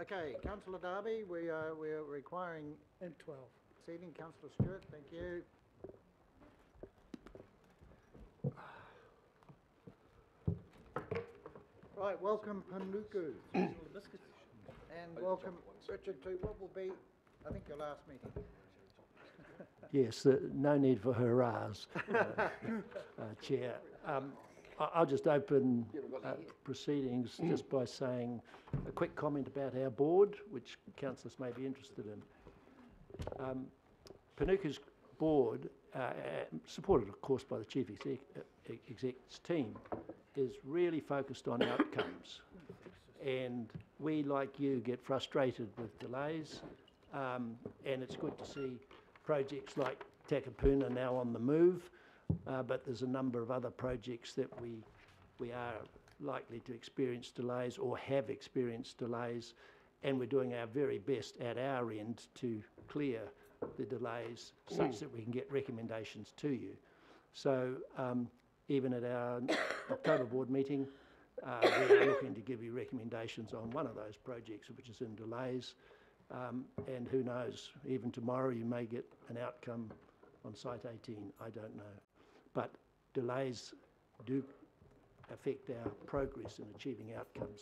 Okay, Councillor Darby, we are requiring And 12. seating. Councillor Stewart, thank you. Right, welcome Manukau. And welcome Richard to what will be, I think, your last meeting. Yes, no need for hurrahs, Chair. I'll just open proceedings just by saying a quick comment about our board, which councillors may be interested in. Manukau's board, supported of course by the Chief Exec's team, is really focused on outcomes. And we, like you, get frustrated with delays, and it's good to see projects like Takapuna now on the move, but there's a number of other projects that we are likely to experience delays or have experienced delays, and we're doing our very best at our end to clear the delays such that we can get recommendations to you. So even at our October board meeting, we're looking to give you recommendations on one of those projects which is in delays, and who knows, even tomorrow you may get an outcome on Site 18, I don't know. But delays do affect our progress in achieving outcomes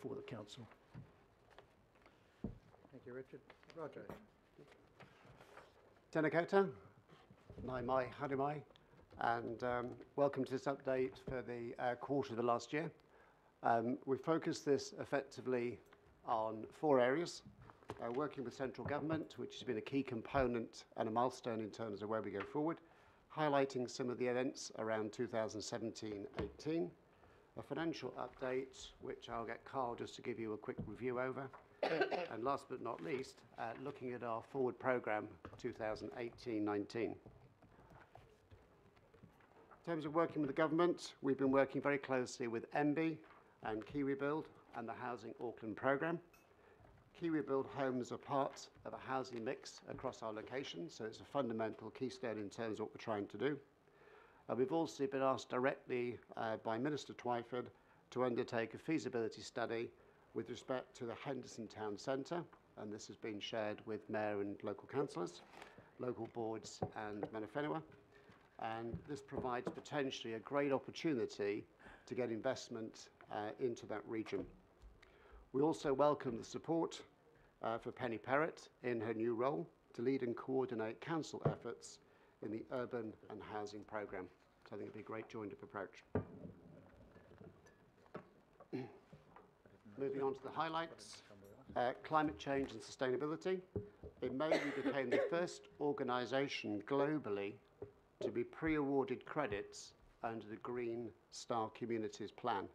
for the council. Thank you, Richard. Roger. Tēnā koutou, nai mai, haere mai, and welcome to this update for the quarter of the last year. We focused this effectively on 4 areas. Working with central government, which has been a key component and a milestone in terms of where we go forward, highlighting some of the events around 2017-18, a financial update, which I'll get Carl just to give you a quick review over, and last but not least, looking at our forward programme 2018-19. In terms of working with the government, we've been working very closely with MB and KiwiBuild and the Housing Auckland programme. KiwiBuild homes are part of a housing mix across our locations, so it's a fundamental keystone in terms of what we're trying to do. We've also been asked directly by Minister Twyford to undertake a feasibility study with respect to the Henderson Town Centre, and this has been shared with Mayor and local councillors, local boards and mana whenua, and this provides potentially a great opportunity to get investment into that region. We also welcome the support for Penny Perrott in her new role to lead and coordinate council efforts in the urban and housing programme. So I think it'd be a great joined-up approach. Moving on to the highlights, climate change and sustainability. In May, we became the first organisation globally to be pre-awarded credits under the Green Star Communities Plan.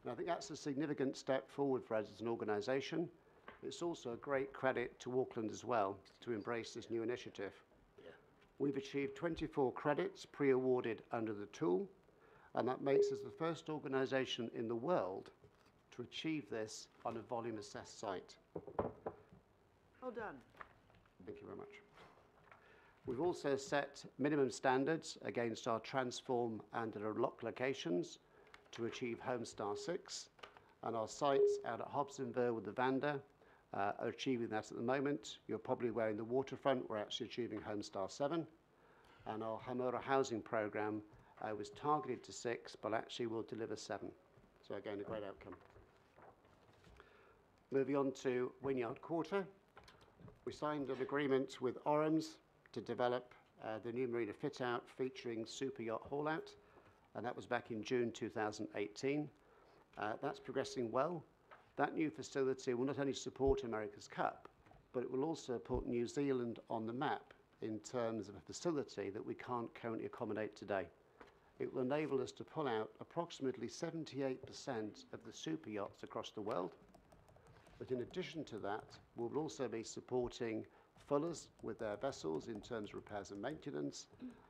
And I think that's a significant step forward for us as an organisation. It's also a great credit to Auckland as well to embrace this new initiative. Yeah. We've achieved 24 credits pre-awarded under the tool, and that makes us the first organisation in the world to achieve this on a volume assessed site. Well done. Thank you very much. We've also set minimum standards against our transform and lock locations to achieve Home Star 6, and our sites out at Hobsonville with the Vanda are achieving that at the moment. You're probably aware in the waterfront we're actually achieving Home Star 7, and our Hemara housing programme was targeted to 6 but actually will deliver 7. So again, a great outcome. Moving on to Wynyard Quarter, we signed an agreement with Orams to develop the new marina fit-out featuring super yacht haul-out, and that was back in June 2018. That's progressing well. That new facility will not only support America's Cup, but it will also put New Zealand on the map in terms of a facility that we can't currently accommodate today. It will enable us to pull out approximately 78% of the super yachts across the world. But in addition to that, we'll also be supporting Fuller's with their vessels in terms of repairs and maintenance,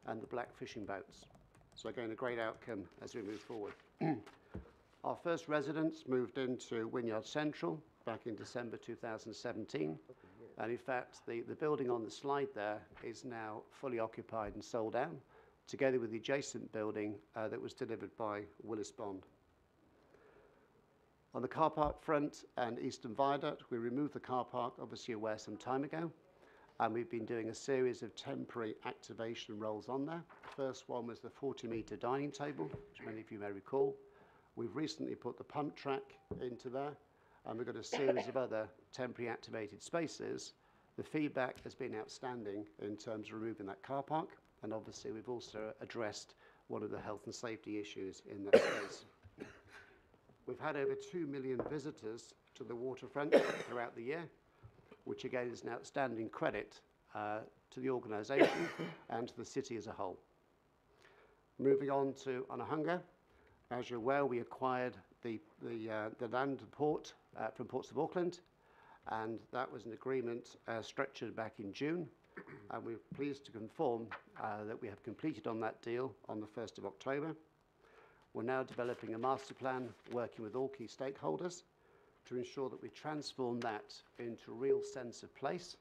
and the black fishing boats. So again, a great outcome as we move forward. Our first residents moved into Wynyard Central back in December 2017. And in fact, the building on the slide there is now fully occupied and sold out, together with the adjacent building that was delivered by Willis Bond. On the car park front and Eastern Viaduct, we removed the car park, obviously aware, some time ago, and we've been doing a series of temporary activation roles on there. The first one was the 40-metre dining table, which many of you may recall. We've recently put the pump track into there, and we've got a series of other temporary activated spaces. The feedback has been outstanding in terms of removing that car park, and obviously we've also addressed one of the health and safety issues in that space. We've had over 2 million visitors to the waterfront throughout the year, which again is an outstanding credit to the organisation and to the city as a whole. Moving on to Onehunga, as you're aware, we acquired the land and port from Ports of Auckland, and that was an agreement structured back in June, and we're pleased to confirm that we have completed on that deal on the 1st of October. We're now developing a master plan, working with all key stakeholders to ensure that we transform that into a real sense of place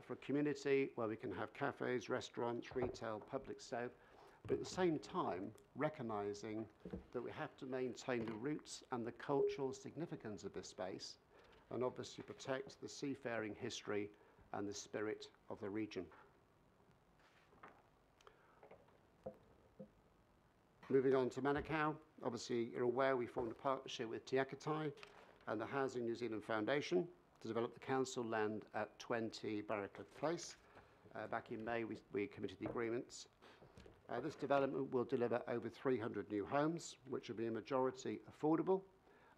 for a community where we can have cafes, restaurants, retail, public so, but at the same time recognising that we have to maintain the roots and the cultural significance of this space and obviously protect the seafaring history and the spirit of the region. Moving on to Manukau, obviously you're aware we formed a partnership with Te Akatai and the Housing New Zealand Foundation to develop the council land at 20 Barraclough Place. Back in May we committed the agreements. This development will deliver over 300 new homes, which will be a majority affordable,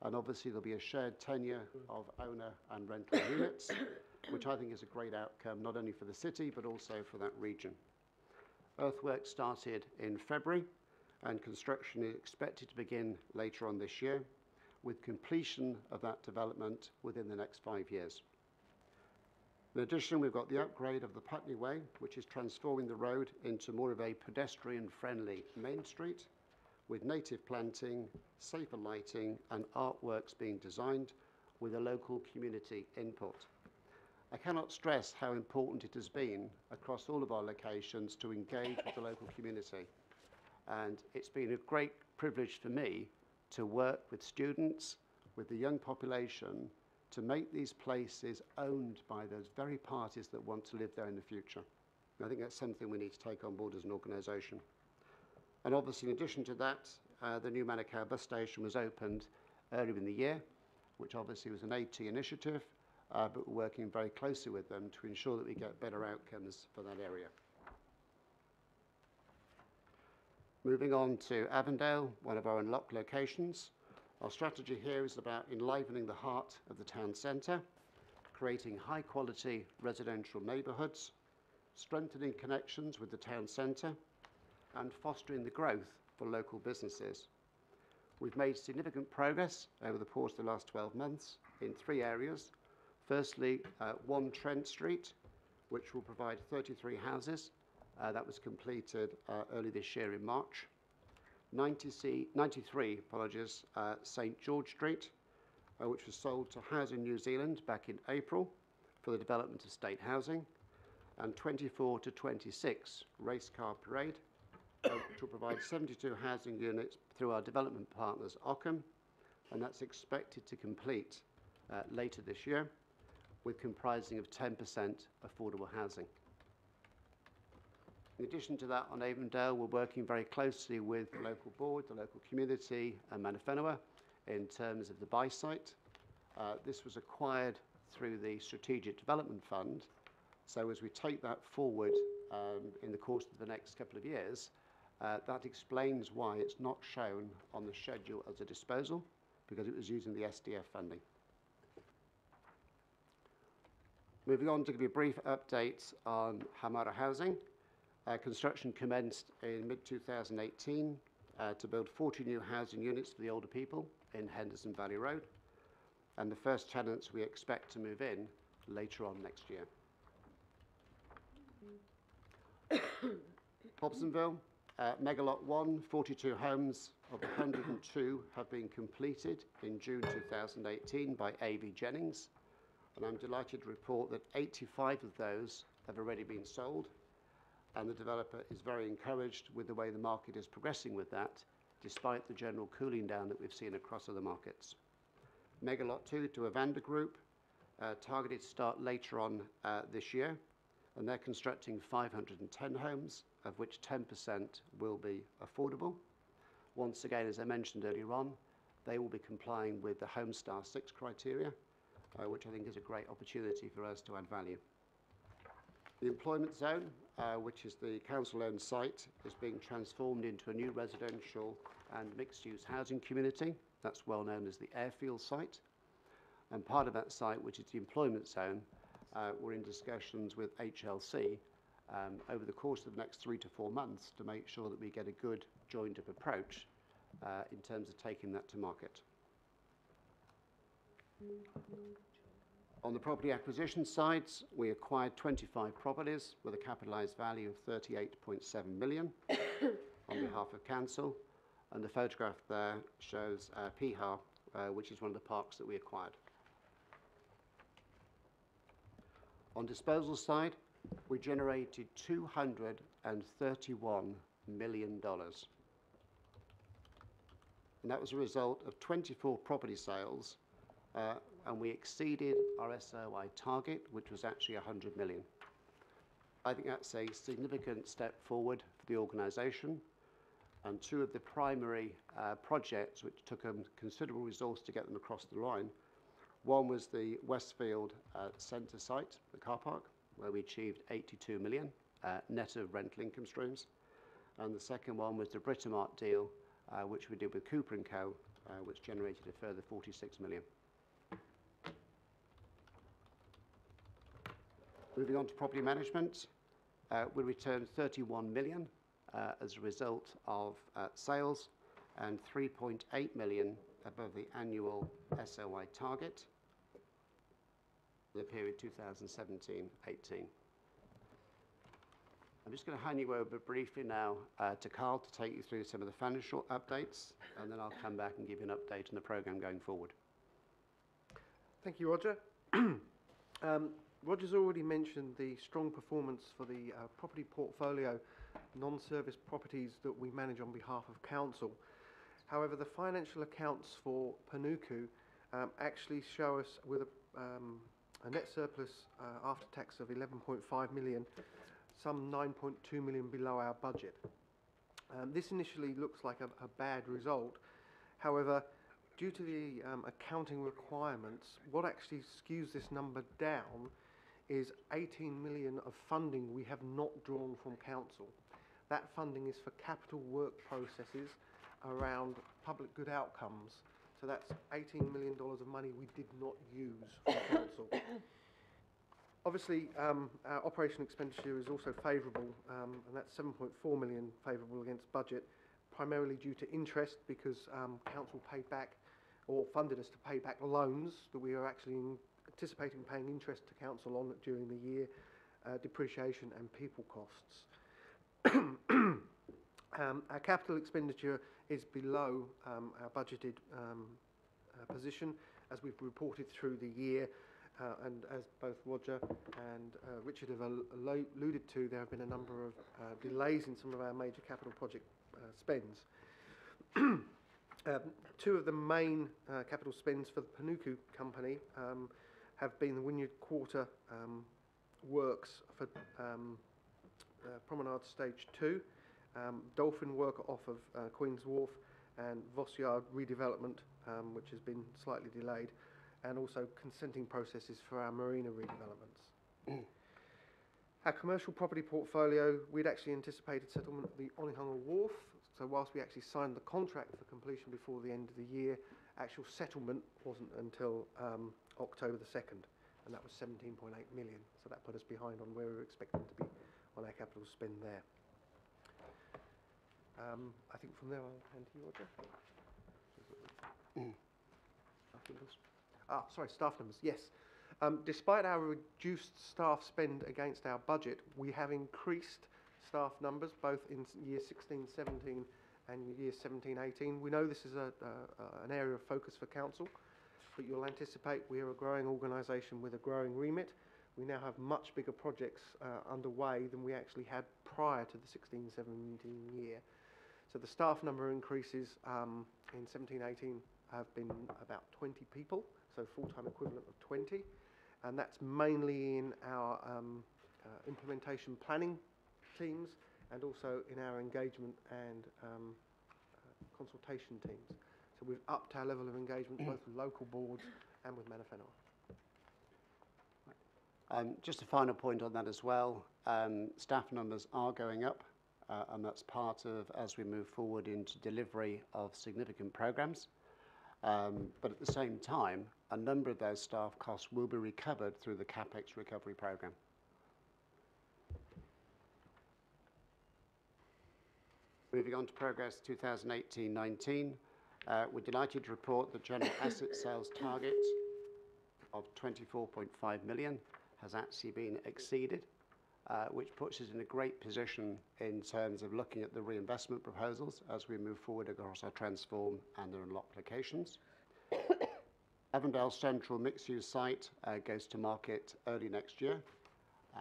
and obviously there'll be a shared tenure of owner and rental units, which I think is a great outcome not only for the city but also for that region. Earthwork started in February, and construction is expected to begin later on this year, with completion of that development within the next 5 years. In addition, we've got the upgrade of the Putney Way, which is transforming the road into more of a pedestrian-friendly main street, with native planting, safer lighting, and artworks being designed with a local community input. I cannot stress how important it has been across all of our locations to engage with the local community. And it's been a great privilege for me to work with students, with the young population, to make these places owned by those very parties that want to live there in the future. And I think that's something we need to take on board as an organisation. And obviously, in addition to that, the new Manukau bus station was opened earlier in the year, which obviously was an AT initiative, but we're working very closely with them to ensure that we get better outcomes for that area. Moving on to Avondale, one of our unlocked locations. Our strategy here is about enlivening the heart of the town centre, creating high quality residential neighbourhoods, strengthening connections with the town centre, and fostering the growth for local businesses. We've made significant progress over the course of the last 12 months in 3 areas. Firstly, 1 Trent Street, which will provide 33 houses. That was completed early this year in March. 93 St George Street, which was sold to Housing New Zealand back in April for the development of state housing. And 24 to 26 Racecar Parade, which will provide 72 housing units through our development partners Ockham, and that's expected to complete later this year, with comprising of 10% affordable housing. In addition to that, on Avondale, we're working very closely with the local board, the local community, and Manawhenua in terms of the buy site. This was acquired through the Strategic Development Fund. So as we take that forward in the course of the next couple of years, that explains why it's not shown on the schedule as a disposal, because it was using the SDF funding. Moving on to give you a brief update on Hemara housing. Construction commenced in mid-2018 to build 40 new housing units for the older people in Henderson Valley Road. And the first tenants we expect to move in later on next year. Hobsonville, Megalot 1, 42 homes of the 102 have been completed in June 2018 by A.V. Jennings. And I'm delighted to report that 85 of those have already been sold. And the developer is very encouraged with the way the market is progressing with that, despite the general cooling down that we've seen across other markets. Megalot 2 to Avondale Group, targeted to start later on this year, and they're constructing 510 homes, of which 10% will be affordable. Once again, as I mentioned earlier on, they will be complying with the Homestar 6 criteria, which I think is a great opportunity for us to add value. The employment zone, which is the council-owned site, is being transformed into a new residential and mixed-use housing community. That's well known as the airfield site. And part of that site, which is the employment zone, we're in discussions with HLC over the course of the next 3 to 4 months to make sure that we get a good joined-up approach in terms of taking that to market. On the property acquisition side, we acquired 25 properties with a capitalised value of 38.7 million on behalf of council, and the photograph there shows Piha, which is one of the parks that we acquired. On disposal side, we generated $231 million. And that was a result of 24 property sales, and we exceeded our SOI target, which was actually 100 million. I think that's a significant step forward for the organisation, and two of the primary projects which took a considerable resource to get them across the line. One was the Westfield Centre site, the car park, where we achieved 82 million net of rental income streams. And the second one was the Britomart deal, which we did with Cooper & Co., which generated a further 46 million. Moving on to property management, we returned 31 million as a result of sales and 3.8 million above the annual SOI target for the period 2017-18. I'm just going to hand you over briefly now to Carl to take you through some of the financial updates, and then I'll come back and give you an update on the programme going forward. Thank you, Roger. Roger's already mentioned the strong performance for the property portfolio, non-service properties that we manage on behalf of council. However, the financial accounts for Manukau actually show us with a net surplus after tax of 11.5 million, some 9.2 million below our budget. This initially looks like a bad result. However, due to the accounting requirements, what actually skews this number down is 18 million of funding we have not drawn from council. That funding is for capital work processes around public good outcomes. So that's $18 million of money we did not use from council. Obviously, our operation expenditure is also favourable, and that's 7.4 million favourable against budget, primarily due to interest because council paid back or funded us to pay back loans that we are actually anticipating paying interest to council on during the year, depreciation and people costs. Our capital expenditure is below our budgeted position, as we've reported through the year, and as both Roger and Richard have alluded to, there have been a number of delays in some of our major capital project spends. Two of the main capital spends for the Manukau company have been the Wynyard Quarter works for Promenade Stage 2, Dolphin work off of Queen's Wharf, and Voss Yard redevelopment, which has been slightly delayed, and also consenting processes for our marina redevelopments. Our commercial property portfolio, we'd actually anticipated settlement of the Onehunga Wharf, so whilst we actually signed the contract for completion before the end of the year, actual settlement wasn't until October the 2nd, and that was 17.8 million, so that put us behind on where we were expecting to be on our capital spend there. I think from there I'll hand to you, Roger. Staff numbers, yes. Despite our reduced staff spend against our budget, we have increased staff numbers both in year 16-17 and year 17-18. We know this is an area of focus for council, but you'll anticipate we are a growing organisation with a growing remit. We now have much bigger projects underway than we actually had prior to the 16-17 year. So the staff number increases in 17-18 have been about 20 people, so full-time equivalent of 20, and that's mainly in our implementation planning teams and also in our engagement and consultation teams. So we've upped our level of engagement both with local boards and with Mana Whenua. Just a final point on that as well. Staff numbers are going up, and that's part of as we move forward into delivery of significant programs. But at the same time, a number of those staff costs will be recovered through the CapEx recovery program. Moving on to progress 2018-19, we're delighted to report the general asset sales target of 24.5 million has actually been exceeded, which puts us in a great position in terms of looking at the reinvestment proposals as we move forward across our transform and unlock locations. Avondale Central mixed-use site goes to market early next year,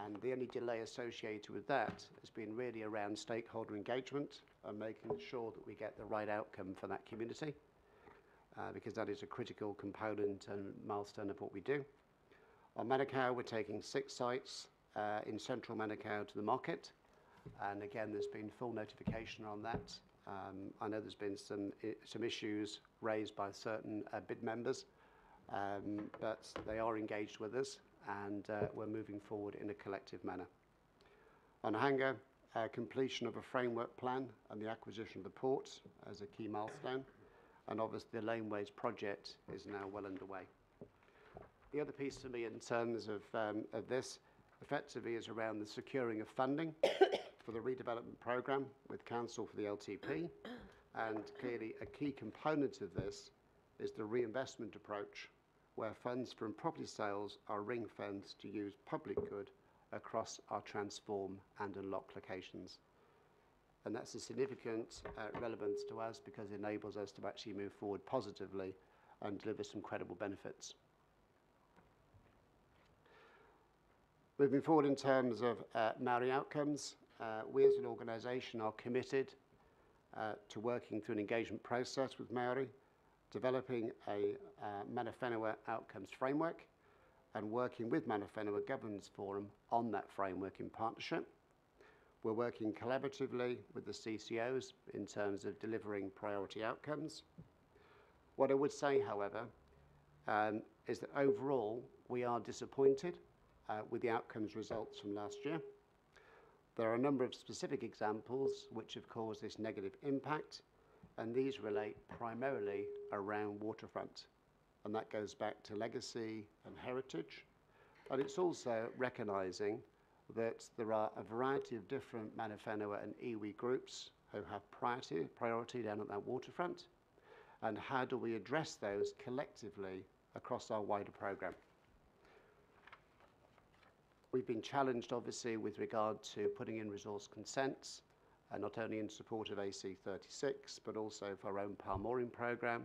and the only delay associated with that has been really around stakeholder engagement and making sure that we get the right outcome for that community, because that is a critical component and milestone of what we do. On Manukau, we're taking 6 sites in central Manukau to the market, and again, there's been full notification on that. I know there's been some issues raised by certain bid members, but they are engaged with us, and we're moving forward in a collective manner. On Hanga, completion of a framework plan and the acquisition of the port as a key milestone, and obviously the Laneways project is now well underway. The other piece to me in terms of this effectively is around the securing of funding for the redevelopment programme with Council for the LTP, and clearly a key component of this is the reinvestment approach, where funds from property sales are ring-fenced to use public good across our transform and unlock locations. And that's a significant relevance to us because it enables us to actually move forward positively and deliver some credible benefits. Moving forward in terms of Maori outcomes, we as an organisation are committed to working through an engagement process with Maori, developing a Mana Whenua outcomes framework, and working with Mana Whenua Governance Forum on that framework in partnership. We're working collaboratively with the CCOs in terms of delivering priority outcomes. What I would say, however, is that overall we are disappointed with the outcomes results from last year. There are a number of specific examples which have caused this negative impact, and these relate primarily around waterfront, and that goes back to legacy and heritage. And it's also recognising that there are a variety of different Mana Whenua and iwi groups who have priority down at that waterfront, and how do we address those collectively across our wider programme. We've been challenged, obviously, with regard to putting in resource consents, not only in support of AC36, but also for our own Palmorin programme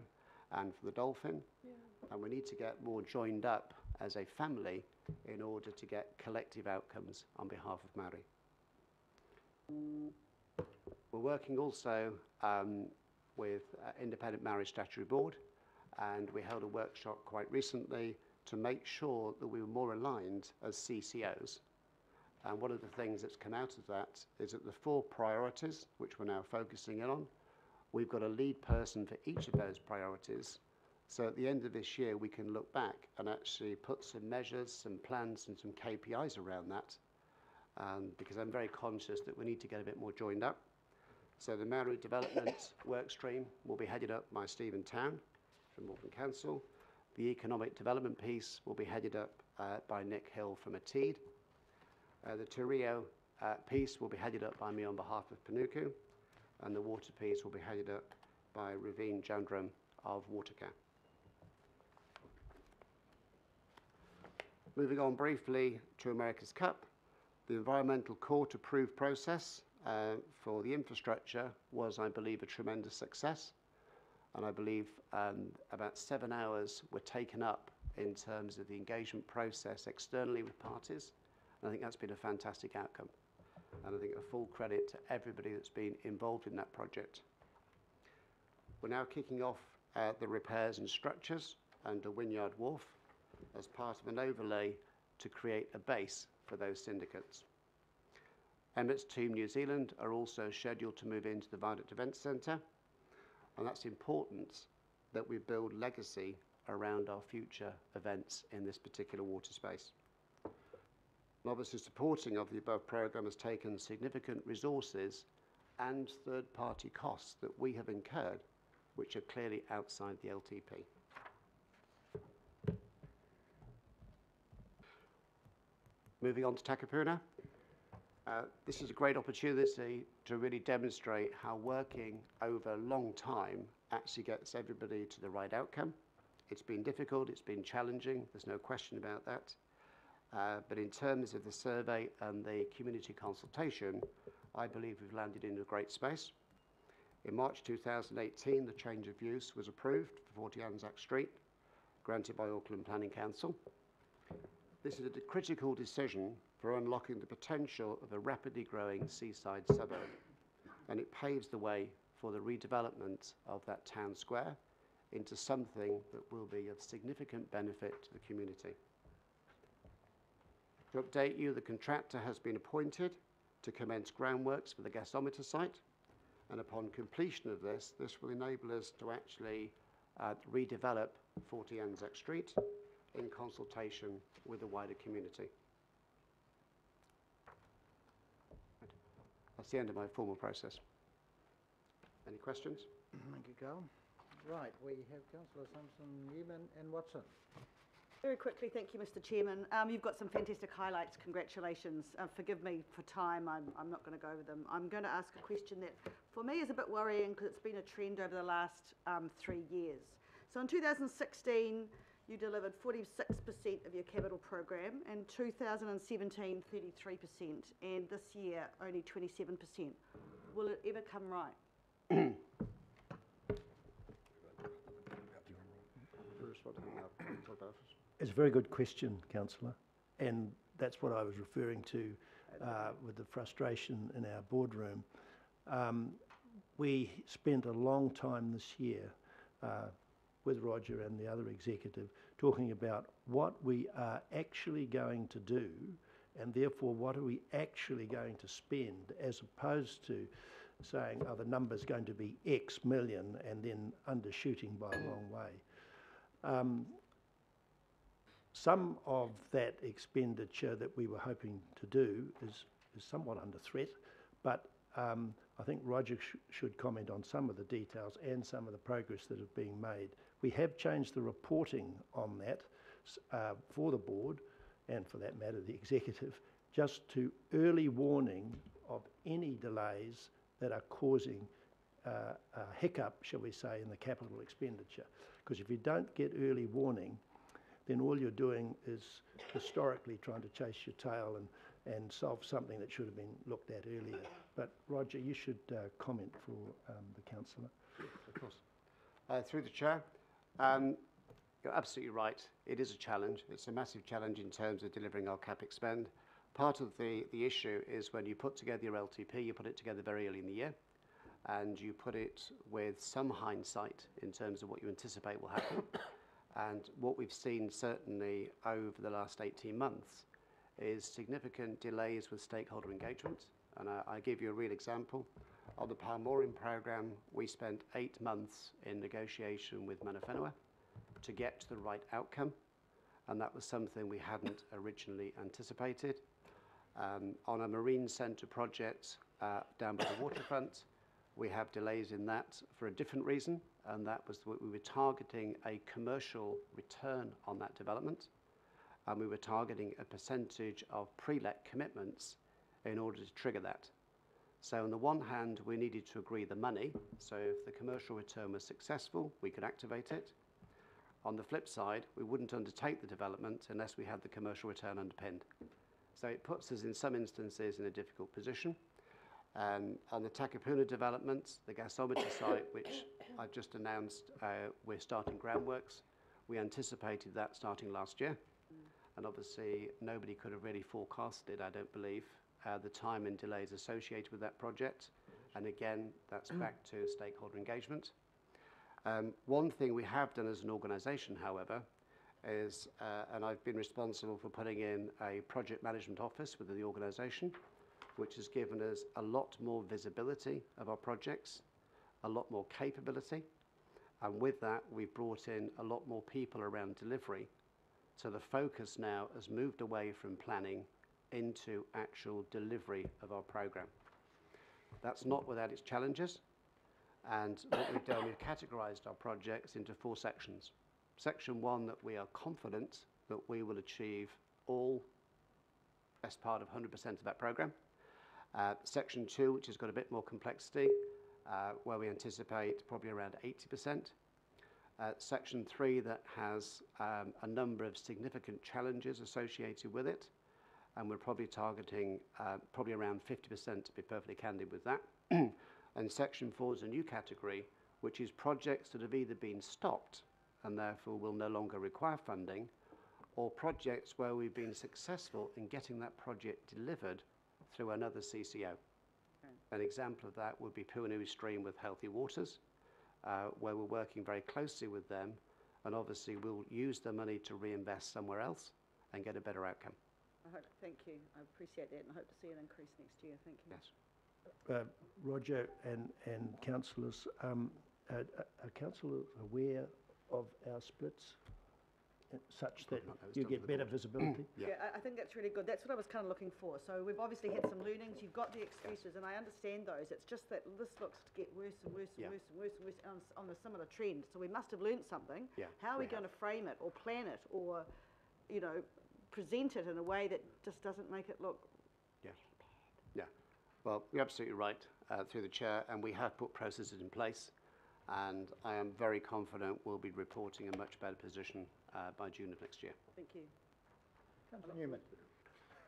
and for the Dolphin. Yeah. And we need to get more joined up as a family in order to get collective outcomes on behalf of Maori. We're working also with Independent Maori Statutory Board, and we held a workshop quite recently to make sure that we were more aligned as CCOs. And one of the things that's come out of that is that the 4 priorities, which we're now focusing in on, we've got a lead person for each of those priorities. So at the end of this year, we can look back and actually put some measures, some plans, and some KPIs around that, because I'm very conscious that we need to get a bit more joined up. So the Maori Development work stream will be headed up by Stephen Town from Auckland Council. The economic development piece will be headed up by Nick Hill from Ateed. The Te Reo piece will be headed up by me on behalf of Panuku, and the water piece will be headed up by Raveen Jandram of Waterca. Moving on briefly to America's Cup, the environmental court approved process for the infrastructure was, I believe, a tremendous success. And I believe about 7 hours were taken up in terms of the engagement process externally with parties. And I think that's been a fantastic outcome. And I think a full credit to everybody that's been involved in that project. We're now kicking off the repairs and structures under Wynyard Wharf as part of an overlay to create a base for those syndicates. Emirates Team New Zealand are also scheduled to move into the Viaduct Events Centre, and that's important that we build legacy around our future events in this particular water space. And obviously, supporting of the above programme has taken significant resources and third-party costs that we have incurred, which are clearly outside the LTP. Moving on to Takapuna. This is a great opportunity to really demonstrate how working over a long time actually gets everybody to the right outcome. It's been difficult, it's been challenging, there's no question about that. But in terms of the survey and the community consultation, I believe we've landed in a great space. In March 2018, the change of use was approved for 40 Anzac Street, granted by Auckland Planning Council. This is a critical decision for unlocking the potential of a rapidly growing seaside suburb, and it paves the way for the redevelopment of that town square into something that will be of significant benefit to the community. To update you, the contractor has been appointed to commence groundworks for the gasometer site, and upon completion of this will enable us to actually redevelop 40 Anzac Street in consultation with the wider community. That's the end of my formal process. Any questions? Thank you, Carl. Right, we have Councillor Simpson, Newman and Watson. Very quickly, thank you, Mr. Chairman. You've got some fantastic highlights. Congratulations. Forgive me for time. I'm not going to go over them. I'm going to ask a question that, for me, is a bit worrying because it's been a trend over the last 3 years. So in 2016, you delivered 46% of your capital program, and 2017, 33%, and this year, only 27%. Will it ever come right? It's a very good question, Councillor, and that's what I was referring to with the frustration in our boardroom. We spent a long time this year with Roger and the other executive talking about what we are actually going to do, and therefore what are we actually going to spend, as opposed to saying, oh, the number's going to be X million and then undershooting by a long way. Some of that expenditure that we were hoping to do is somewhat under threat, but I think Roger should comment on some of the details and some of the progress that is being made. We have changed the reporting on that for the board, and for that matter the executive, just to early warning of any delays that are causing a hiccup, shall we say, in the capital expenditure. Because if you don't get early warning, then all you're doing is historically trying to chase your tail and solve something that should have been looked at earlier. But Roger, you should comment for the councillor. Of course. Through the chair, you're absolutely right. It is a challenge. It's a massive challenge in terms of delivering our CapEx spend. Part of the issue is when you put together your LTP, you put it together very early in the year, and you put it with some hindsight in terms of what you anticipate will happen. And what we've seen certainly over the last 18 months is significant delays with stakeholder engagement. And I give you a real example. On the Palmorin programme, we spent 8 months in negotiation with Manukau to get to the right outcome. And that was something we hadn't originally anticipated. On a marine centre project down by the waterfront, we have delays in that for a different reason, and that was that we were targeting a commercial return on that development, and we were targeting a percentage of pre-let commitments in order to trigger that. So on the one hand, we needed to agree the money, so if the commercial return was successful, we could activate it. On the flip side, we wouldn't undertake the development unless we had the commercial return underpinned. So it puts us in some instances in a difficult position. On the Takapuna development, the gasometer site, which I've just announced, we're starting groundworks. We anticipated that starting last year. And obviously, nobody could have really forecasted, I don't believe, the time and delays associated with that project. And again, that's back to stakeholder engagement. One thing we have done as an organisation, however, is, and I've been responsible for putting in a project management office within the organisation, which has given us a lot more visibility of our projects, a lot more capability, and with that we've brought in a lot more people around delivery. So the focus now has moved away from planning into actual delivery of our programme. That's not without its challenges, and what we've done, we've categorised our projects into 4 sections. Section 1, that we are confident that we will achieve all as part of 100% of that programme. Section 2, which has got a bit more complexity, where we anticipate probably around 80%. Section 3, that has a number of significant challenges associated with it, and we're probably targeting probably around 50%, to be perfectly candid with that. And Section 4 is a new category, which is projects that have either been stopped and therefore will no longer require funding, or projects where we've been successful in getting that project delivered through another CCO. An example of that would be Puanui Stream with Healthy Waters, where we're working very closely with them, and obviously we'll use the money to reinvest somewhere else and get a better outcome. Thank you. I appreciate that, and I hope to see an increase next year. Thank you. Yes. Roger and councillors, are councillors aware of our splits such that you get better visibility? Yeah, I think that's really good. That's what I was kind of looking for. So we've obviously had some learnings. You've got the excuses, and I understand those. It's just that this looks to get worse and worse and worse and worse and worse on a similar trend. So we must have learned something. Yeah, how are we going to frame it or plan it or, you know, present it in a way that just doesn't make it look really bad? Yeah. Well, you're absolutely right, through the chair, and we have put processes in place, and I am very confident we'll be reporting a much better position by June of next year. Thank you. Councillor Newman.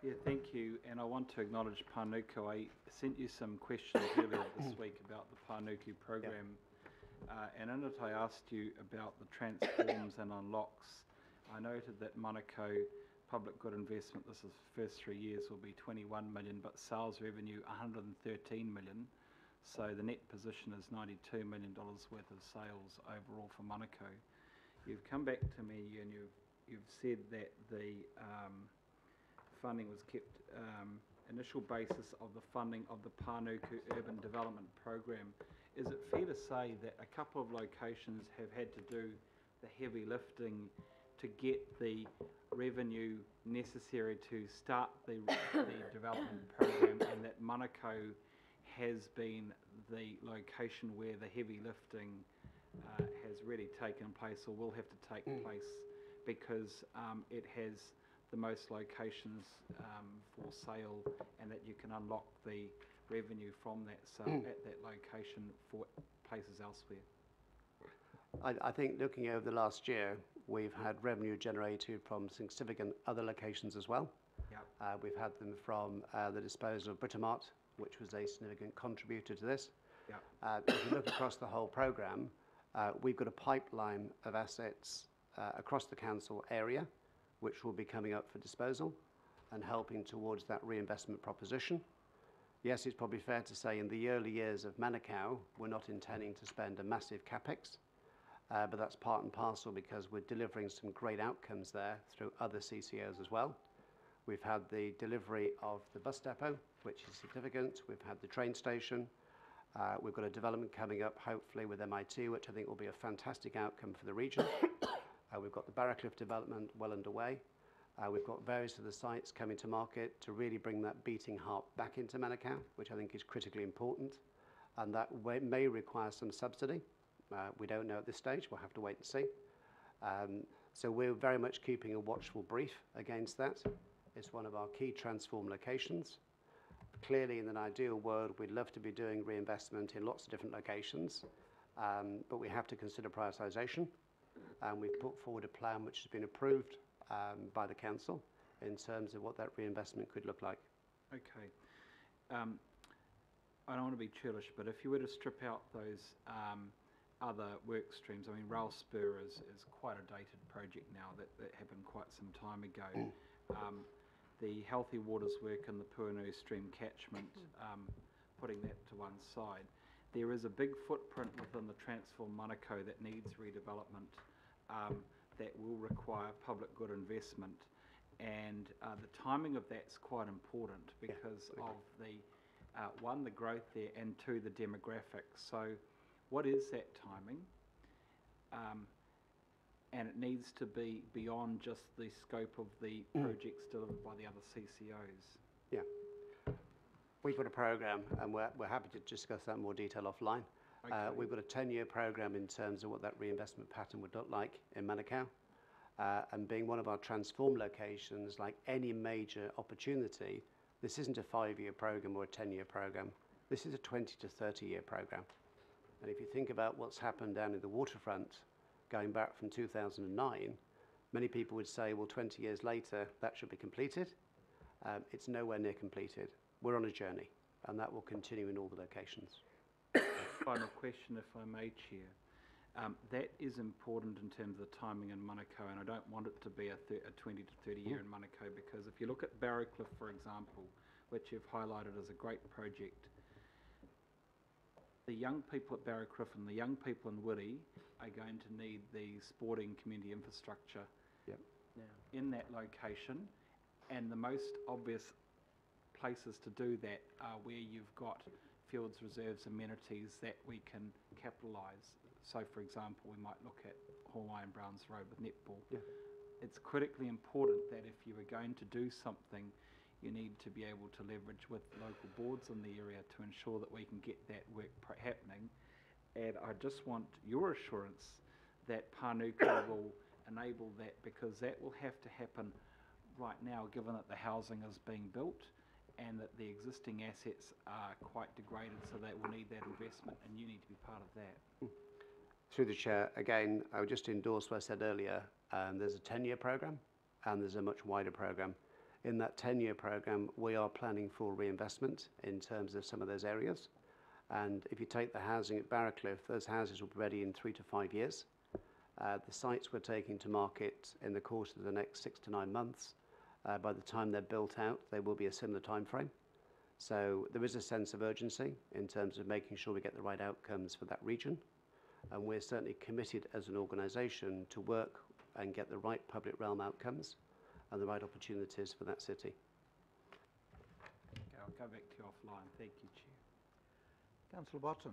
Yeah, thank you, and I want to acknowledge Manukau. I sent you some questions earlier this week about the Manukau program, and in it I asked you about the transforms and unlocks. I noted that Manukau public good investment, this is the first 3 years, will be 21 million, but sales revenue 113 million. So the net position is $92 million worth of sales overall for Manukau. You've come back to me and you've said that the funding was kept, initial basis of the funding of the Manukau Urban Development Program. Is it fair to say that a couple of locations have had to do the heavy lifting to get the revenue necessary to start the development program, and that Manukau has been the location where the heavy lifting has really taken place or will have to take place, because it has the most locations for sale, and that you can unlock the revenue from that sale at that location for places elsewhere? I think looking over the last year, we've had revenue generated from significant other locations as well. Yep. We've had them from the disposal of Britomart, which was a significant contributor to this. Yep. If you look across the whole programme, we've got a pipeline of assets across the council area, which will be coming up for disposal and helping towards that reinvestment proposition. Yes, it's probably fair to say in the early years of Manukau, we're not intending to spend a massive capex, but that's part and parcel because we're delivering some great outcomes there through other CCOs as well. We've had the delivery of the bus depot, which is significant. We've had the train station. We've got a development coming up, hopefully with MIT, which I think will be a fantastic outcome for the region. We've got the Barracliff development well underway. We've got various other sites coming to market to really bring that beating heart back into Manukau, which I think is critically important, and that may require some subsidy. We don't know at this stage. We'll have to wait and see. So we're very much keeping a watchful brief against that. It's one of our key transform locations. Clearly, in an ideal world, we'd love to be doing reinvestment in lots of different locations, but we have to consider prioritisation. And we've put forward a plan which has been approved by the council in terms of what that reinvestment could look like. Okay. I don't want to be churlish, but if you were to strip out those other work streams, I mean, Rail Spur is quite a dated project now that happened quite some time ago. The Healthy Waters work in the Puanui Stream catchment, putting that to one side. there is a big footprint within the Transform Manukau that needs redevelopment, that will require public good investment. And the timing of that's quite important because of the, one, the growth there, and two, the demographics. So what is that timing? And it needs to be beyond just the scope of the projects delivered by the other CCOs. Yeah. We've got a program, and we're happy to discuss that in more detail offline. Okay. We've got a 10-year program in terms of what that reinvestment pattern would look like in Manukau. And being one of our transform locations, like any major opportunity, this isn't a 5-year program or a 10-year program. This is a 20 to 30-year program. And if you think about what's happened down in the waterfront, going back from 2009, many people would say, well, 20 years later, that should be completed. It's nowhere near completed. We're on a journey, and that will continue in all the locations. Final question, if I may, Chair. That is important in terms of the timing in Manukau, and I don't want it to be a 20 to 30 year in Manukau, because if you look at Barrowcliff, for example, which you've highlighted as a great project, the young people at Barrowcliff and the young people in Wiri are going to need the sporting community infrastructure in that location, and the most obvious places to do that are where you've got fields, reserves, amenities that we can capitalise. So, for example, we might look at Hawaiian Browns Road with netball. Yeah. It's critically important that if you are going to do something, you need to be able to leverage with local boards in the area to ensure that we can get that work happening. And I just want your assurance that Manukau will enable that, because that will have to happen right now, given that the housing is being built and that the existing assets are quite degraded, so they will need that investment, and you need to be part of that. Through the Chair, again, I would just endorse what I said earlier. There's a 10-year program, and there's a much wider program. In that 10-year program, we are planning for reinvestment in terms of some of those areas. And if you take the housing at Barrowcliff, those houses will be ready in 3 to 5 years. The sites we're taking to market in the course of the next 6 to 9 months, by the time they're built out, they will be a similar time frame. So there is a sense of urgency in terms of making sure we get the right outcomes for that region. And we're certainly committed as an organisation to work and get the right public realm outcomes and the right opportunities for that city. Okay, I'll go back to you offline. Thank you, Chair. Councillor Botton.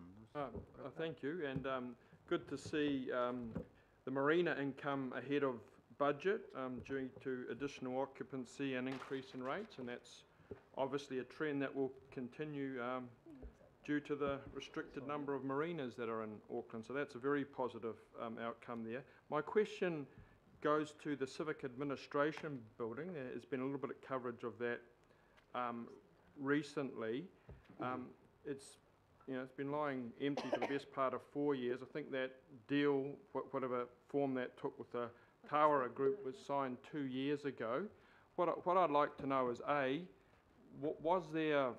Thank you, and good to see the marina income ahead of budget due to additional occupancy and increase in rates, and that's obviously a trend that will continue due to the restricted number of marinas that are in Auckland. So that's a very positive outcome there. My question goes to the Civic Administration building. There has been a little bit of coverage of that recently. It's been lying empty for the best part of 4 years. I think that deal, whatever form that took with the Tawara Group, was signed 2 years ago. What I'd like to know is, A, was there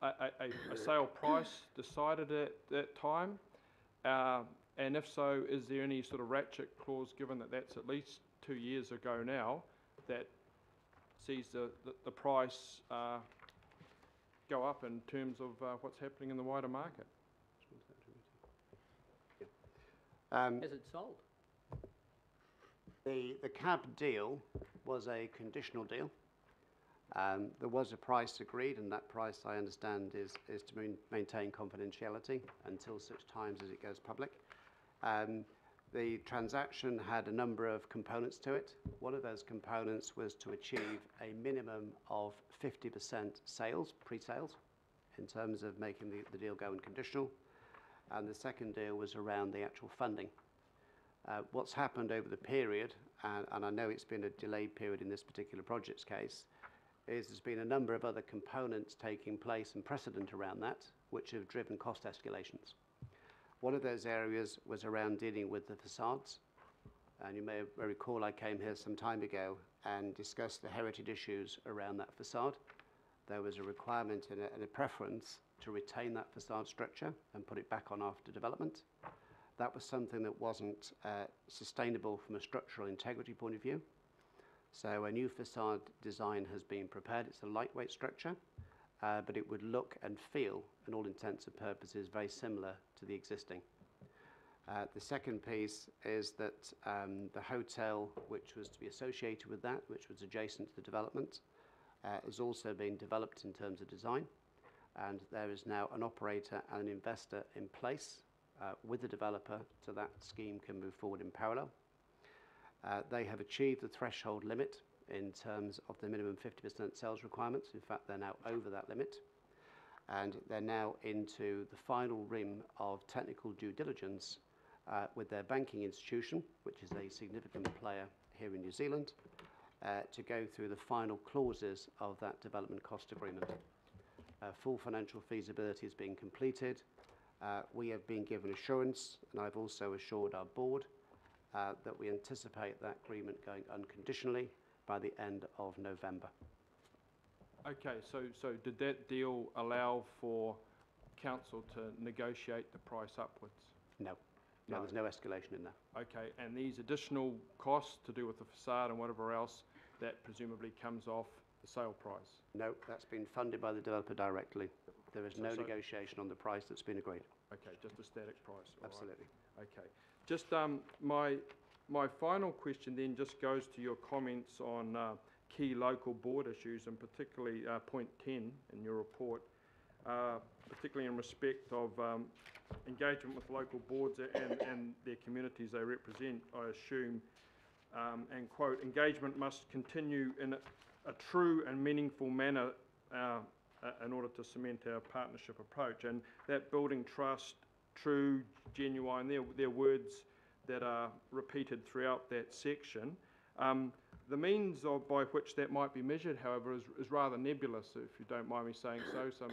a sale price decided at that time? And if so, is there any sort of ratchet clause, given that that's at least 2 years ago now, that sees the price go up in terms of what's happening in the wider market? Has it sold? The cab deal was a conditional deal. There was a price agreed, and that price, I understand, is to maintain confidentiality until such times as it goes public. The transaction had a number of components to it. One of those components was to achieve a minimum of 50% sales, pre-sales, in terms of making the deal go unconditional. And the second deal was around the actual funding. What's happened over the period, and I know it's been a delayed period in this particular project's case, is there's been a number of other components taking place and precedent around that, which have driven cost escalations. One of those areas was around dealing with the facades. And you may recall I came here some time ago and discussed the heritage issues around that facade. There was a requirement and a preference to retain that facade structure and put it back on after development. That was something that wasn't sustainable from a structural integrity point of view. So a new facade design has been prepared. It's a lightweight structure, but it would look and feel, in all intents and purposes, very similar to the existing. The second piece is that the hotel, which was to be associated with that, which was adjacent to the development, has also been developed in terms of design, and there is now an operator and an investor in place with the developer, so that scheme can move forward in parallel. They have achieved the threshold limit in terms of the minimum 50% sales requirements. In fact, they're now over that limit, and they're now into the final rim of technical due diligence with their banking institution, which is a significant player here in New Zealand, to go through the final clauses of that development cost agreement. Full financial feasibility is being completed. We have been given assurance, and I've also assured our board that we anticipate that agreement going unconditionally by the end of November. Okay, so did that deal allow for council to negotiate the price upwards? No. No, there's no escalation in there. Okay, and these additional costs to do with the facade and whatever else, that presumably comes off the sale price? No, that's been funded by the developer directly. There is no negotiation on the price that's been agreed. Okay, just a static price. All Absolutely. Right. Okay. Just my final question then just goes to your comments on key local board issues, and particularly point 10 in your report, particularly in respect of engagement with local boards and their communities they represent, I assume, and quote, engagement must continue in a true and meaningful manner in order to cement our partnership approach. And that building trust, true, genuine, they're words that are repeated throughout that section. The means by which that might be measured, however, is rather nebulous, if you don't mind me saying so. Some,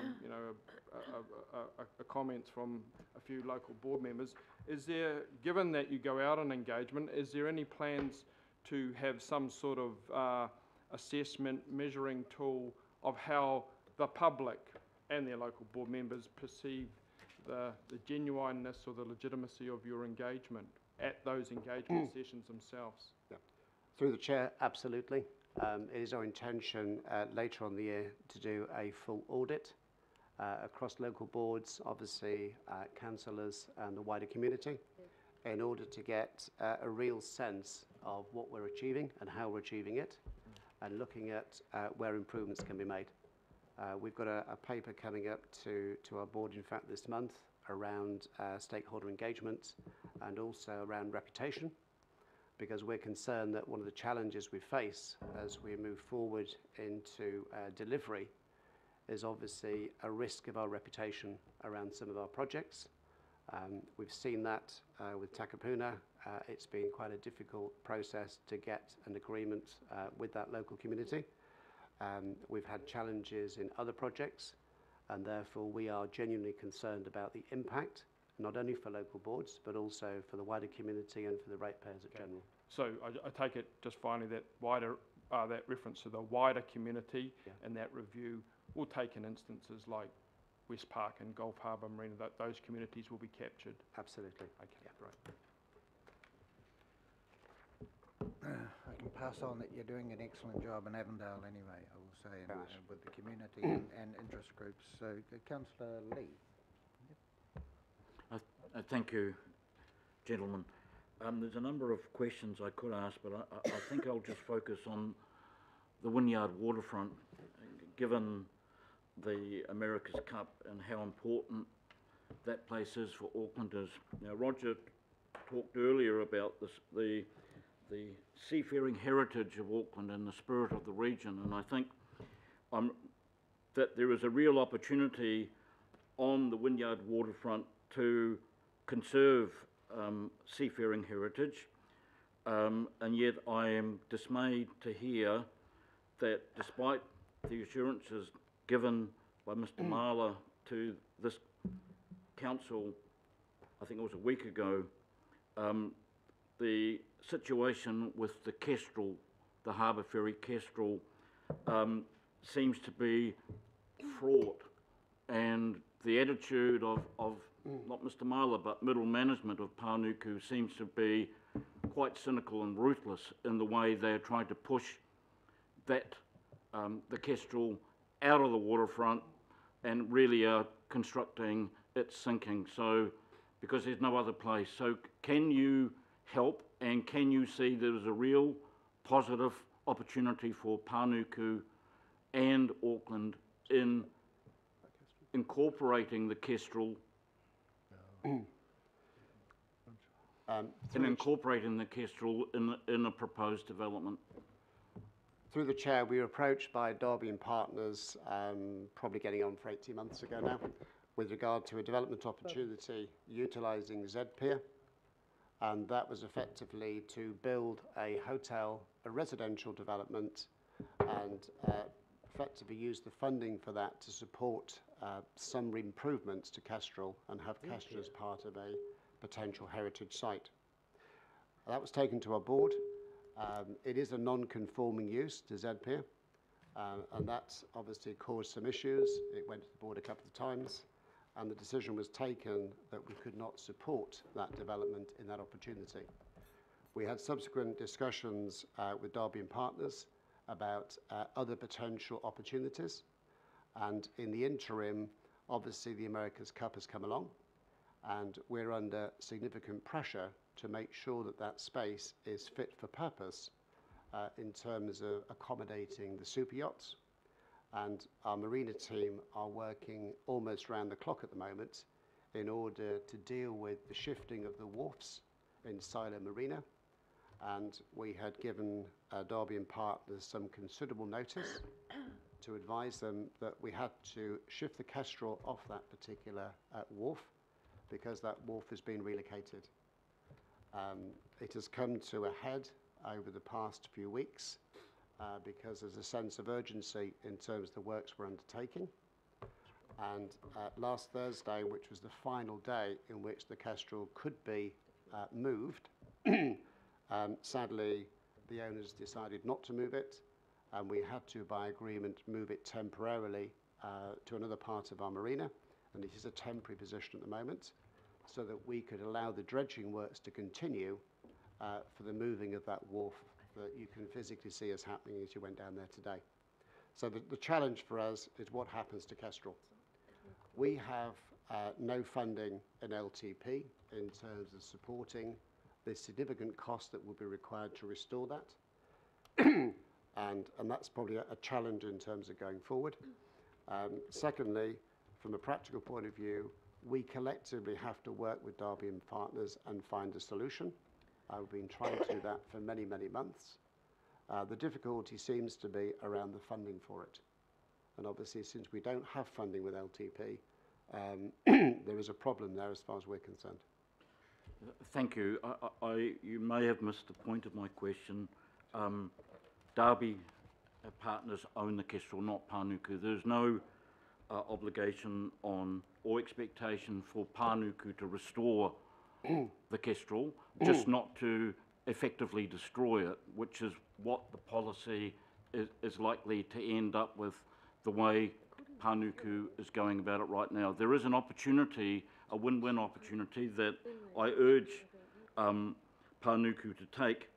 comments from a few local board members. Is there, given that you go out on engagement, is there any plans to have some sort of assessment, measuring tool of how the public and their local board members perceive the genuineness or the legitimacy of your engagement at those engagement sessions themselves? Yeah. Through the chair, absolutely. It is our intention later on in the year to do a full audit across local boards, obviously councillors and the wider community, in order to get a real sense of what we're achieving and how we're achieving it, and looking at where improvements can be made. We've got a paper coming up to our board, in fact, this month, around stakeholder engagement and also around reputation, because we're concerned that one of the challenges we face as we move forward into delivery is obviously a risk of our reputation around some of our projects. We've seen that with Takapuna. It's been quite a difficult process to get an agreement with that local community. We've had challenges in other projects, and therefore we are genuinely concerned about the impact, not only for local boards, but also for the wider community and for the ratepayers in general. So I take it, just finally, that that reference to the wider community, and that review will take in instances like West Park and Gulf Harbour Marina, that those communities will be captured. Absolutely. Okay, great. I can pass on that you're doing an excellent job in Avondale anyway, I will say, and, with the community and interest groups. So, Councillor Lee. Thank you, gentlemen. There's a number of questions I could ask, but I think I'll just focus on the Wynyard waterfront, given the America's Cup and how important that place is for Aucklanders. Now, Roger talked earlier about the seafaring heritage of Auckland and the spirit of the region, and I think that there is a real opportunity on the Wynyard waterfront to conserve seafaring heritage, and yet I am dismayed to hear that despite the assurances given by Mr. Marler to this council, I think it was a week ago, the situation with the Kestrel, the Harbour Ferry Kestrel, seems to be fraught, and the attitude of not Mr. Marler, but middle management of Panuku seems to be quite cynical and ruthless in the way they are trying to push that the Kestrel out of the waterfront and really are constructing its sinking. So, because there's no other place. So can you help, and can you see there's a real positive opportunity for Panuku and Auckland in incorporating the Kestrel in a proposed development? Through the chair, we were approached by Derby and Partners, probably getting on for 18 months ago now, with regard to a development opportunity utilising Z-Pier, and that was effectively to build a hotel, a residential development, and effectively use the funding for that to support some improvements to Kestrel and have Kestrel as part of a potential heritage site. That was taken to our board. It is a non-conforming use to Z-Pier, and that's obviously caused some issues. It went to the board a couple of times, and the decision was taken that we could not support that development in that opportunity. We had subsequent discussions with Derby and Partners about other potential opportunities, and in the interim, obviously the America's Cup has come along, and we're under significant pressure to make sure that that space is fit for purpose in terms of accommodating the super yachts. And our marina team are working almost round the clock at the moment in order to deal with the shifting of the wharfs in Silo Marina. And we had given Derby and Partners some considerable notice to advise them that we had to shift the Kestrel off that particular wharf because that wharf has been relocated. It has come to a head over the past few weeks because there's a sense of urgency in terms of the works we're undertaking. And last Thursday, which was the final day in which the Kestrel could be moved, sadly, the owners decided not to move it, and we had to, by agreement, move it temporarily to another part of our marina, and it is a temporary position at the moment, so that we could allow the dredging works to continue for the moving of that wharf that you can physically see as happening as you went down there today. So the challenge for us is what happens to Kestrel. We have no funding in LTP in terms of supporting the significant cost that will be required to restore that. and that's probably a challenge in terms of going forward. Secondly, from a practical point of view, we collectively have to work with Derby and Partners and find a solution. I've been trying to do that for many, many months. The difficulty seems to be around the funding for it. And obviously, since we don't have funding with LTP, there is a problem there as far as we're concerned. Thank you. You may have missed the point of my question. Derby Partners own the Kestrel, not Panuku. There's no obligation on or expectation for Panuku to restore the Kestrel, just not to effectively destroy it, which is what the policy is likely to end up with the way Panuku is going about it right now. There is an opportunity, a win-win opportunity that I urge Panuku to take,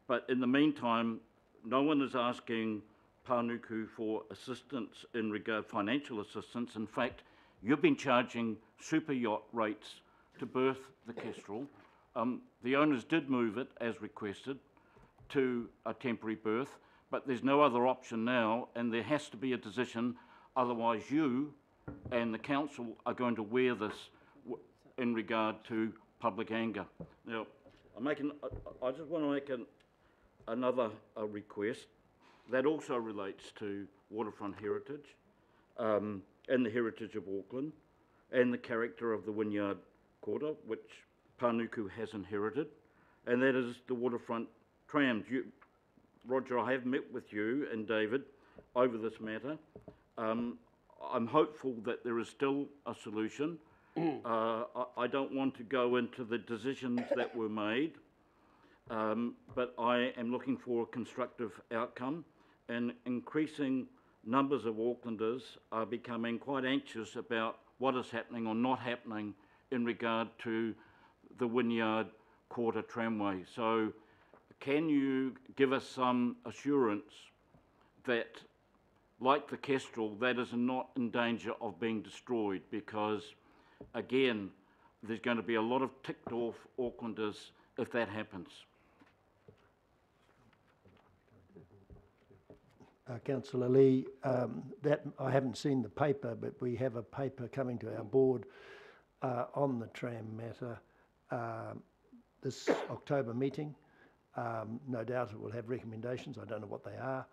but in the meantime, no one is asking Panuku for assistance in regard financial assistance. In fact, you've been charging super yacht rates to berth the Kestrel. The owners did move it, as requested, to a temporary berth, but there's no other option now, and there has to be a decision, otherwise you and the council are going to wear this in regard to public anger. Now, I just want to make another request that also relates to waterfront heritage and the heritage of Auckland and the character of the Wynyard Quarter, which Panuku has inherited, and that is the waterfront trams. Roger, I have met with you and David over this matter. I'm hopeful that there is still a solution. I don't want to go into the decisions that were made, but I am looking for a constructive outcome, and increasing numbers of Aucklanders are becoming quite anxious about what is happening or not happening in regard to the Wynyard Quarter tramway. So can you give us some assurance that like the Kestrel, that is not in danger of being destroyed because, again, there's going to be a lot of ticked off Aucklanders if that happens. Councillor Lee, that I haven't seen the paper, but we have a paper coming to our board on the tram matter this October meeting. No doubt it will have recommendations. I don't know what they are,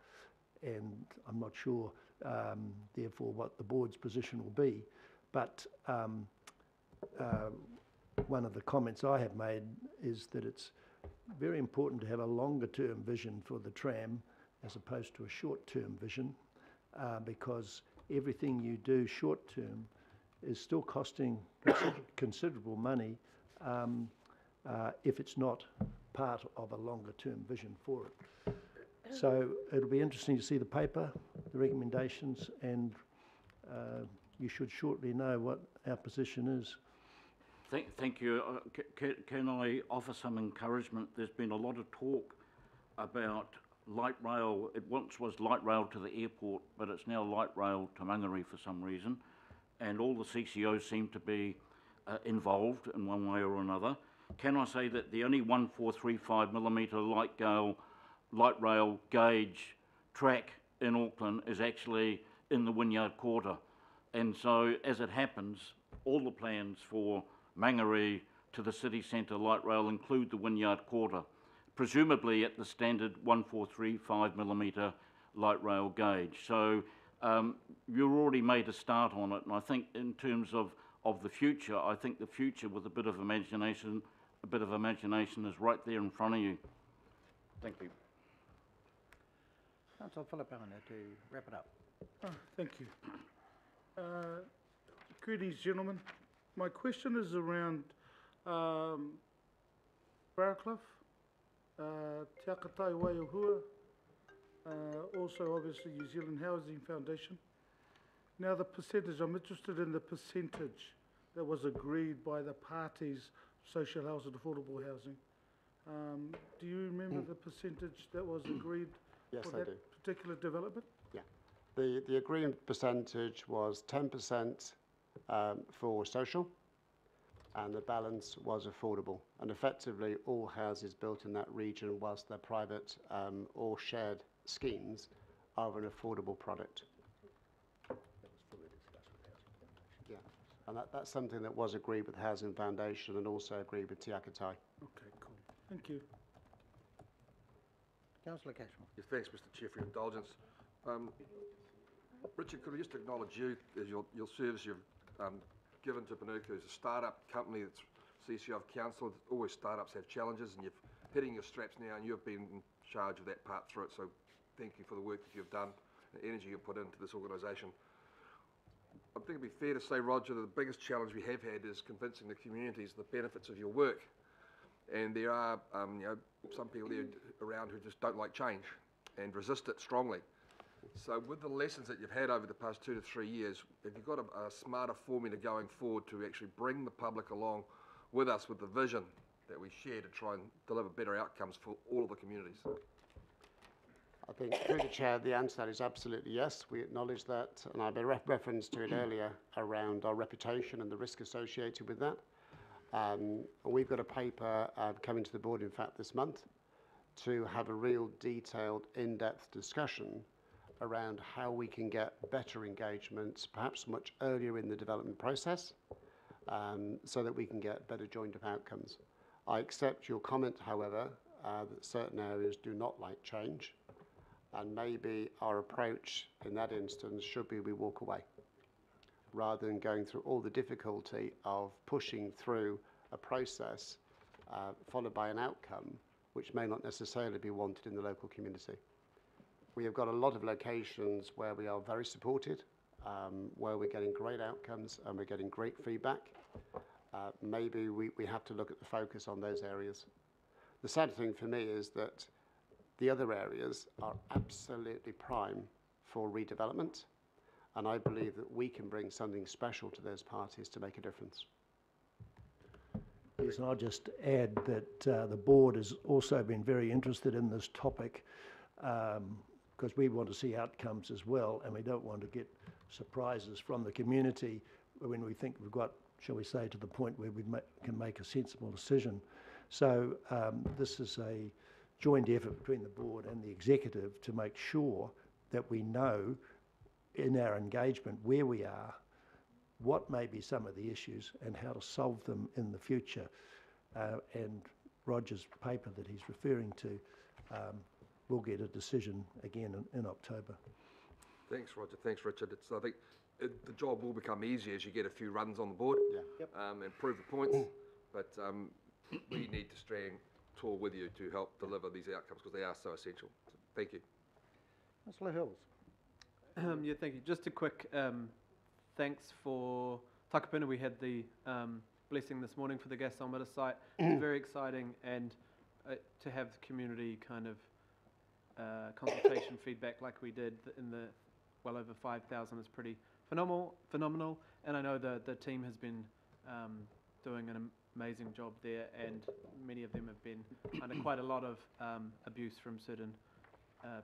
and I'm not sure, therefore, what the board's position will be. But one of the comments I have made is that it's very important to have a longer-term vision for the tram as opposed to a short-term vision, because everything you do short-term is still costing considerable money if it's not part of a longer-term vision for it. So it'll be interesting to see the paper, the recommendations, and you should shortly know what our position is. Thank you. Can I offer some encouragement? There's been a lot of talk about light rail. It once was light rail to the airport, but it's now light rail to Mangere for some reason, and all the CCOs seem to be involved in one way or another. Can I say that the only 1435mm light rail gauge track in Auckland is actually in the Wynyard Quarter, and so as it happens, all the plans for Mangere to the city centre light rail include the Wynyard Quarter, presumably at the standard 1435mm light rail gauge. So you've already made a start on it, and I think in terms of the future, I think the future with a bit of imagination is right there in front of you. Thank you. Councillor Philippa to wrap it up. Thank you. Greetings, gentlemen. My question is around Barraclough, Te Akatai Waiohua, also obviously New Zealand Housing Foundation. Now the percentage, I'm interested in the percentage that was agreed by the parties, social housing, affordable housing. Do you remember the percentage that was agreed for that particular development? Yeah. The agreement percentage was 10% for social, and the balance was affordable. And effectively, all houses built in that region, whilst they're private or shared schemes, are an affordable product. Yeah, and that's something that was agreed with the Housing Foundation and also agreed with Te Akatai. Okay, cool. Thank you. Councillor Cashmore. Yes, thanks, Mr. Chair, for your indulgence. Richard, could I just acknowledge you as your service you've given to Manukau as a start-up company that's CCO of council. Always start-ups have challenges, and you're hitting your straps now, and you've been in charge of that part through it, so thank you for the work that you've done, the energy you've put into this organisation. I think it'd be fair to say, Roger, that the biggest challenge we have had is convincing the communities the benefits of your work. And there are some people there around who just don't like change and resist it strongly. So with the lessons that you've had over the past 2 to 3 years, have you got a smarter formula going forward to actually bring the public along with us with the vision that we share to try and deliver better outcomes for all of the communities? I think, through the Chair, the answer to that is absolutely yes. We acknowledge that, and I made reference to it earlier around our reputation and the risk associated with that. We've got a paper coming to the board, in fact, this month, to have a real detailed, in-depth discussion around how we can get better engagements, perhaps much earlier in the development process, so that we can get better joint-up outcomes. I accept your comment, however, that certain areas do not like change, and maybe our approach in that instance should be we walk away, rather than going through all the difficulty of pushing through a process followed by an outcome which may not necessarily be wanted in the local community. We have got a lot of locations where we are very supported, where we're getting great outcomes and we're getting great feedback. Maybe we have to look at the focus on those areas. The sad thing for me is that the other areas are absolutely prime for redevelopment, and I believe that we can bring something special to those parties to make a difference. Yes, and I'll just add that the board has also been very interested in this topic. because we want to see outcomes as well, and we don't want to get surprises from the community when we think we've got, shall we say, to the point where we can make a sensible decision. So this is a joint effort between the board and the executive to make sure that we know in our engagement where we are, what may be some of the issues, and how to solve them in the future. And Roger's paper that he's referring to, we'll get a decision again in October. Thanks, Roger. Thanks, Richard. I think the job will become easier as you get a few runs on the board. And prove the points. But we need to stand tall with you to help deliver these outcomes because they are so essential. So, thank you. Councillor Hills. Yeah, thank you. Just a quick thanks for Takapuna. We had the blessing this morning for the gas emitter site. It's very exciting, and to have the community kind of consultation feedback like we did in the well over 5,000 is pretty phenomenal. And I know the team has been doing an amazing job there, and many of them have been under quite a lot of abuse from certain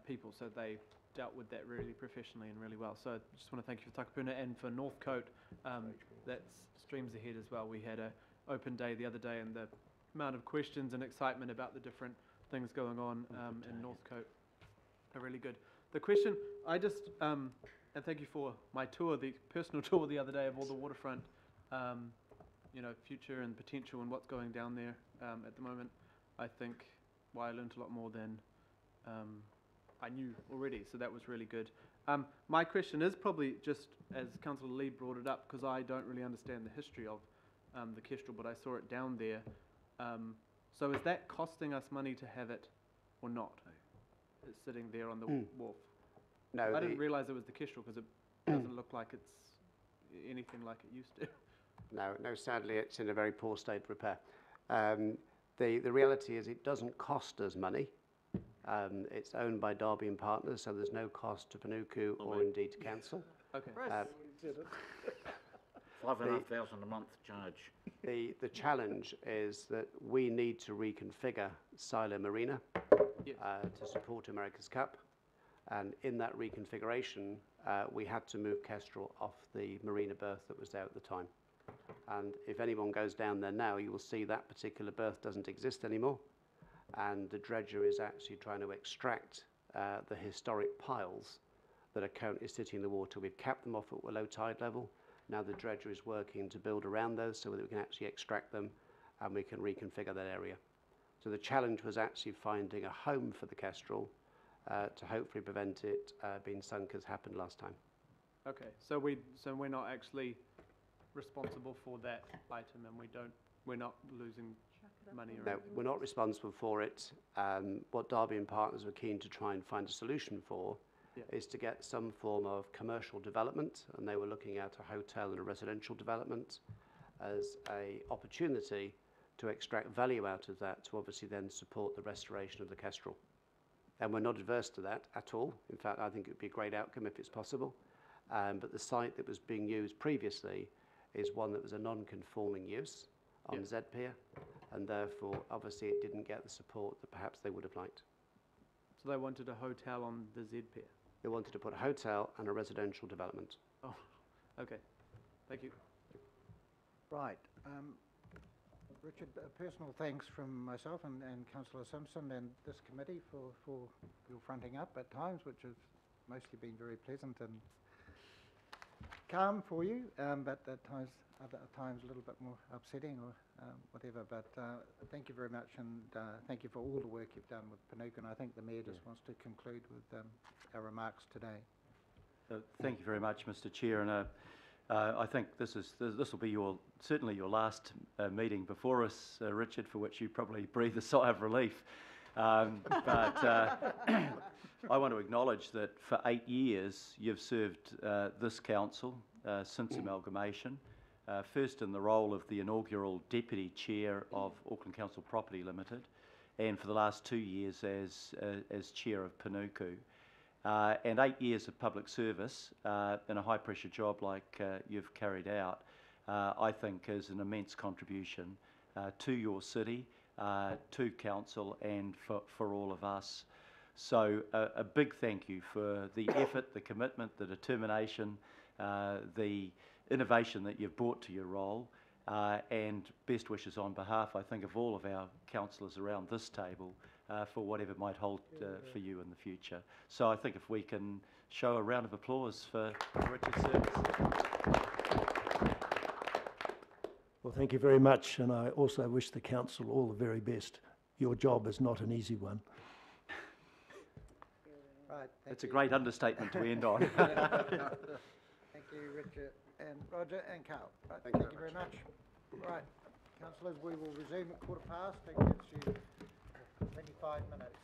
people, so they dealt with that really professionally and really well. So I just want to thank you for Takapuna, and for Northcote, that's streams ahead as well. We had an open day the other day, and the amount of questions and excitement about the different things going on in Northcote are really good. The question, I just, and thank you for my tour, the personal tour the other day of all the waterfront, future and potential and what's going down there at the moment. I think, I learned a lot more than I knew already, so that was really good. My question is probably just, as Councillor Lee brought it up, because I don't really understand the history of the Kestrel, but I saw it down there. So is that costing us money to have it or not? It's sitting there on the wharf. No, I didn't realise it was the Kestrel because it doesn't look like it's anything like it used to. No, sadly it's in a very poor state of repair. The reality is it doesn't cost us money. It's owned by Derby and Partners, so there's no cost to Panuku or indeed to council. Okay. $5,500 a month charge. The challenge is that we need to reconfigure Silo Marina to support America's Cup, and in that reconfiguration we had to move Kestrel off the marina berth that was there at the time. And if anyone goes down there now, you will see that particular berth doesn't exist anymore, and the dredger is actually trying to extract the historic piles that are currently sitting in the water. We've capped them off at a low tide level. Now the dredger is working to build around those so that we can actually extract them and we can reconfigure that area. So the challenge was actually finding a home for the Kestrel to hopefully prevent it being sunk as happened last time. Okay, so we're not actually responsible for that item, and we're not losing money or No, anything. we're not responsible for it. What Derby and Partners were keen to try and find a solution for is to get some form of commercial development, and they were looking at a hotel and a residential development as an opportunity to extract value out of that to obviously then support the restoration of the Kestrel. And we're not adverse to that at all. In fact, I think it would be a great outcome if it's possible. But the site that was being used previously is one that was a non-conforming use on Z Pier, and therefore obviously it didn't get the support that perhaps they would have liked. So they wanted a hotel on the Z Pier? They wanted to put a hotel and a residential development. Oh, okay. Thank you. Right. Richard, personal thanks from myself and Councillor Simpson and this committee for your fronting up at times, which has mostly been very pleasant and calm for you, but at other times a little bit more upsetting or whatever. But thank you very much, and thank you for all the work you've done with Panuku. And I think the Mayor just wants to conclude with our remarks today. Thank you very much, Mr. Chair, and I think this will be certainly your last meeting before us, Richard, for which you probably breathe a sigh of relief. But I want to acknowledge that for 8 years you've served this council since amalgamation, first in the role of the inaugural Deputy Chair of Auckland Council Property Limited, and for the last 2 years as Chair of Panuku. And 8 years of public service in a high-pressure job like you've carried out, I think is an immense contribution to your city, to council, and for all of us. So a big thank you for the effort, the commitment, the determination, the innovation that you've brought to your role, and best wishes on behalf, I think, of all of our councillors around this table for whatever might hold for you in the future. So I think if we can show a round of applause for Richard's service. Well, thank you very much, and I also wish the council all the very best. Your job is not an easy one. Right, It's a great understatement to end on. Thank you, Richard and Roger and Carl. Right, thank you very much. Right, councillors, we will resume at 15:15. That gives you 25 minutes.